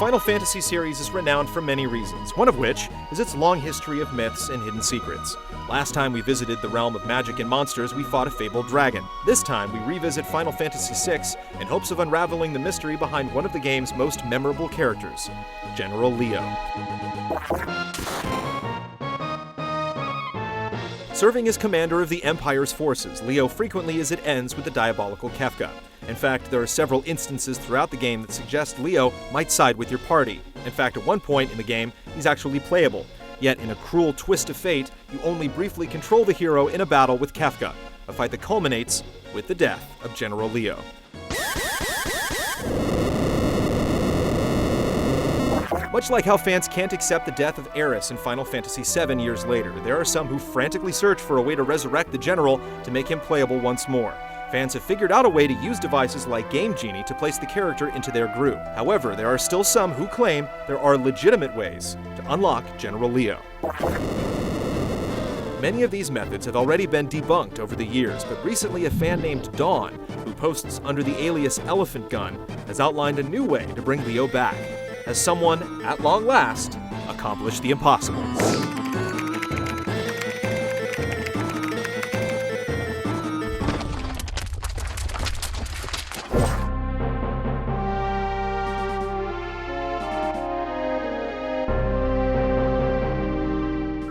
Final Fantasy series is renowned for many reasons, one of which is its long history of myths and hidden secrets. Last time we visited the realm of magic and monsters, we fought a fabled dragon. This time, we revisit Final Fantasy VI in hopes of unraveling the mystery behind one of the game's most memorable characters, General Leo. Serving as commander of the Empire's forces, Leo frequently is at ends with the diabolical Kefka. In fact, there are several instances throughout the game that suggest Leo might side with your party. In fact, at one point in the game, he's actually playable. Yet, in a cruel twist of fate, you only briefly control the hero in a battle with Kefka, a fight that culminates with the death of General Leo. Much like how fans can't accept the death of Aerith in Final Fantasy VII years later, there are some who frantically search for a way to resurrect the general to make him playable once more. Fans have figured out a way to use devices like Game Genie to place the character into their group. However, there are still some who claim there are legitimate ways to unlock General Leo. Many of these methods have already been debunked over the years, but recently a fan named Dawn, who posts under the alias Elephant Gun, has outlined a new way to bring Leo back. Has someone, at long last, accomplished the impossible?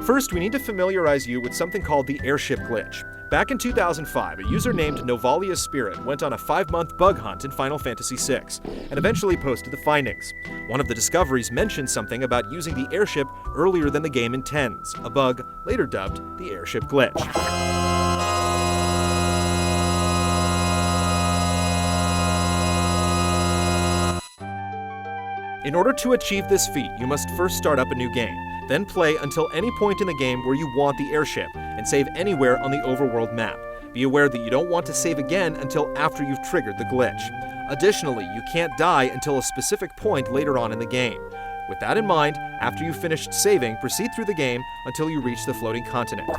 First, we need to familiarize you with something called the Airship Glitch. Back in 2005, a user named Novalia Spirit went on a 5-month bug hunt in Final Fantasy VI, and eventually posted the findings. One of the discoveries mentioned something about using the airship earlier than the game intends, a bug later dubbed the Airship Glitch. In order to achieve this feat, you must first start up a new game. Then play until any point in the game where you want the airship, and save anywhere on the overworld map. Be aware that you don't want to save again until after you've triggered the glitch. Additionally, you can't die until a specific point later on in the game. With that in mind, after you've finished saving, proceed through the game until you reach the floating continent.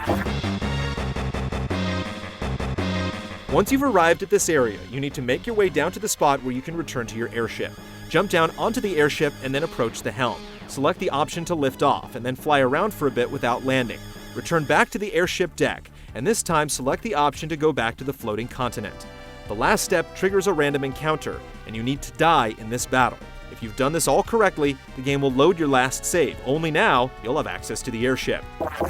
Once you've arrived at this area, you need to make your way down to the spot where you can return to your airship. Jump down onto the airship and then approach the helm. Select the option to lift off, and then fly around for a bit without landing. Return back to the airship deck, and this time select the option to go back to the floating continent. The last step triggers a random encounter, and you need to die in this battle. If you've done this all correctly, the game will load your last save. Only now, you'll have access to the airship.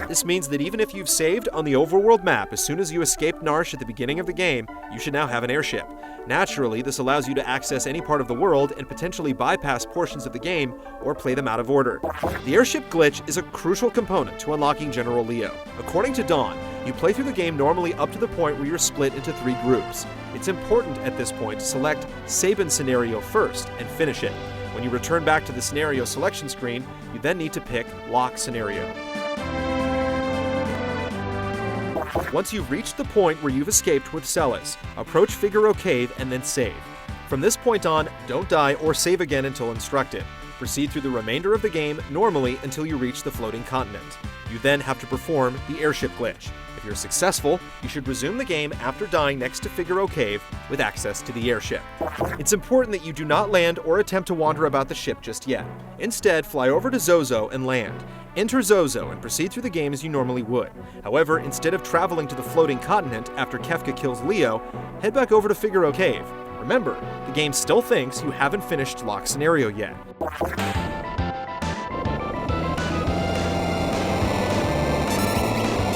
This means that even if you've saved on the overworld map as soon as you escaped Narshe at the beginning of the game, you should now have an airship. Naturally, this allows you to access any part of the world and potentially bypass portions of the game or play them out of order. The Airship Glitch is a crucial component to unlocking General Leo. According to Dawn, you play through the game normally up to the point where you're split into 3 groups. It's important at this point to select Sabin Scenario first and finish it. When you return back to the scenario selection screen, you then need to pick Lock Scenario. Once you've reached the point where you've escaped with Celes, approach Figaro Cave and then save. From this point on, don't die or save again until instructed. Proceed through the remainder of the game normally until you reach the floating continent. You then have to perform the Airship Glitch. If you're successful, you should resume the game after dying next to Figaro Cave with access to the airship. It's important that you do not land or attempt to wander about the ship just yet. Instead, fly over to Zozo and land. Enter Zozo and proceed through the game as you normally would. However, instead of traveling to the floating continent after Kefka kills Leo, head back over to Figaro Cave. Remember, the game still thinks you haven't finished Lock Scenario yet.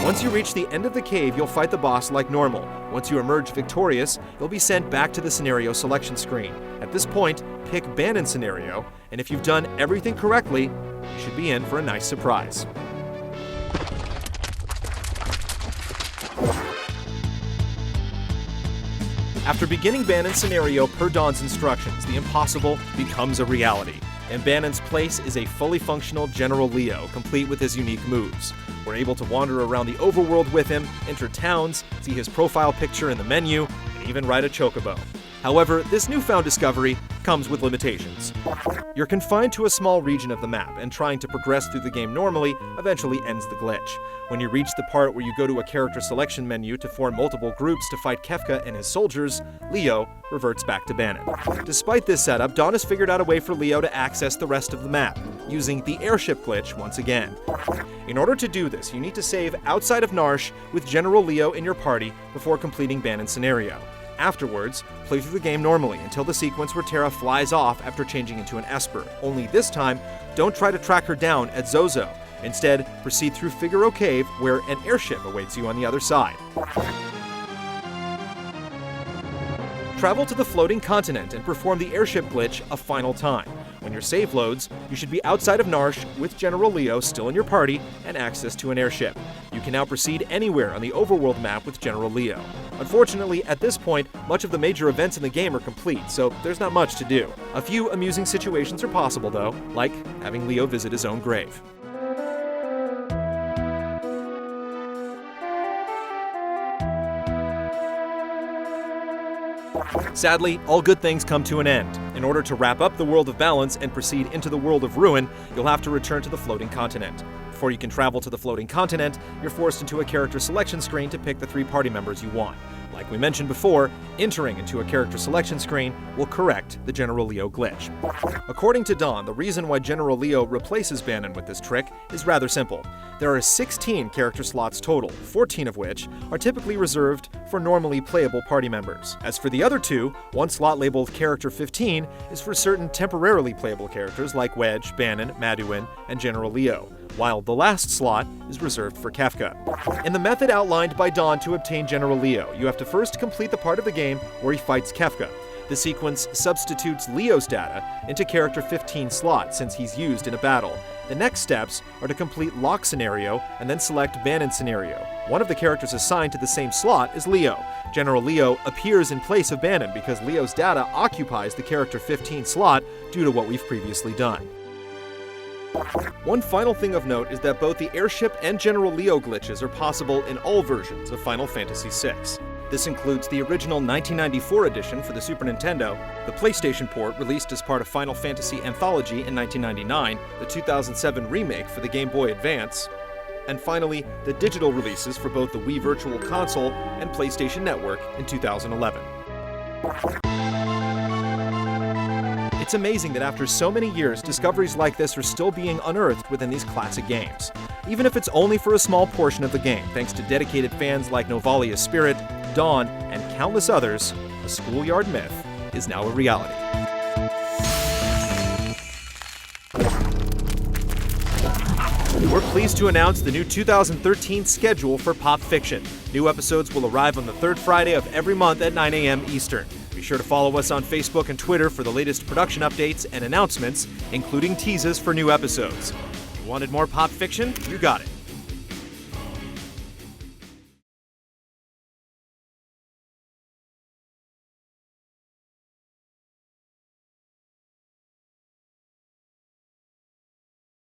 Once you reach the end of the cave, you'll fight the boss like normal. Once you emerge victorious, you'll be sent back to the scenario selection screen. At this point, pick Banon Scenario, and if you've done everything correctly, you should be in for a nice surprise. After beginning Banon Scenario per Dawn's instructions, the impossible becomes a reality. In Banon's place is a fully functional General Leo, complete with his unique moves. We're able to wander around the overworld with him, enter towns, see his profile picture in the menu, and even ride a chocobo. However, this newfound discovery comes with limitations. You're confined to a small region of the map, and trying to progress through the game normally eventually ends the glitch. When you reach the part where you go to a character selection menu to form multiple groups to fight Kefka and his soldiers, Leo reverts back to Bannon. Despite this setup, Dawn has figured out a way for Leo to access the rest of the map, using the Airship Glitch once again. In order to do this, you need to save outside of Narsh with General Leo in your party before completing Bannon's scenario. Afterwards, play through the game normally until the sequence where Terra flies off after changing into an Esper. Only this time, don't try to track her down at Zozo. Instead, proceed through Figaro Cave, where an airship awaits you on the other side. Travel to the floating continent and perform the Airship Glitch a final time. When your save loads, you should be outside of Narsh with General Leo still in your party and access to an airship. You can now proceed anywhere on the overworld map with General Leo. Unfortunately, at this point, much of the major events in the game are complete, so there's not much to do. A few amusing situations are possible though, like having Leo visit his own grave. Sadly, all good things come to an end. In order to wrap up the world of balance and proceed into the world of ruin, you'll have to return to the floating continent. Before you can travel to the floating continent, you're forced into a character selection screen to pick the 3 party members you want. Like we mentioned before, entering into a character selection screen will correct the General Leo glitch. According to Dawn, the reason why General Leo replaces Bannon with this trick is rather simple. There are 16 character slots total, 14 of which are typically reserved for normally playable party members. As for the other 2, one slot labeled Character 15 is for certain temporarily playable characters like Wedge, Bannon, Maduin, and General Leo, while the last slot is reserved for Kefka. In the method outlined by Dawn to obtain General Leo, you have to first complete the part of the game where he fights Kefka. The sequence substitutes Leo's data into Character 15 slot since he's used in a battle. The next steps are to complete Locke scenario and then select Bannon scenario. One of the characters assigned to the same slot is Leo. General Leo appears in place of Bannon because Leo's data occupies the Character 15 slot due to what we've previously done. One final thing of note is that both the Airship and General Leo glitches are possible in all versions of Final Fantasy VI. This includes the original 1994 edition for the Super Nintendo, the PlayStation port released as part of Final Fantasy Anthology in 1999, the 2007 remake for the Game Boy Advance, and finally, the digital releases for both the Wii Virtual Console and PlayStation Network in 2011. It's amazing that after so many years, discoveries like this are still being unearthed within these classic games. Even if it's only for a small portion of the game, thanks to dedicated fans like Novalia Spirit, Dawn, and countless others, a schoolyard myth is now a reality. We're pleased to announce the new 2013 schedule for Pop Fiction. New episodes will arrive on the 3rd Friday of every month at 9 a.m. Eastern. Be sure to follow us on Facebook and Twitter for the latest production updates and announcements, including teases for new episodes. You wanted more Pop Fiction? You got it.